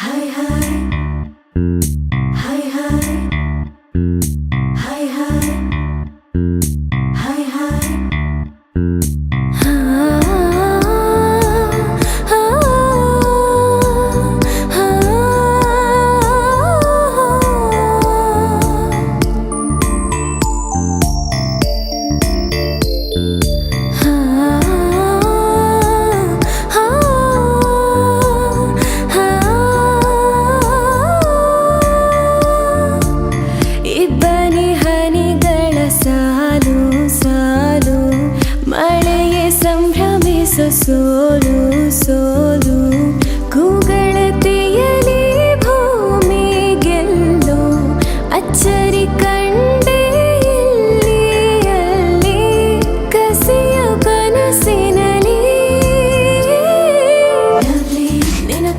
Hi hi, hi hi, hi hi, hi hi. ಇಬ್ಬನಿ ಹನಿಗಳ ಸಾಲು ಸಾಲು ಮಳೆಗೆ ಸಂಭ್ರಮಿಸೋ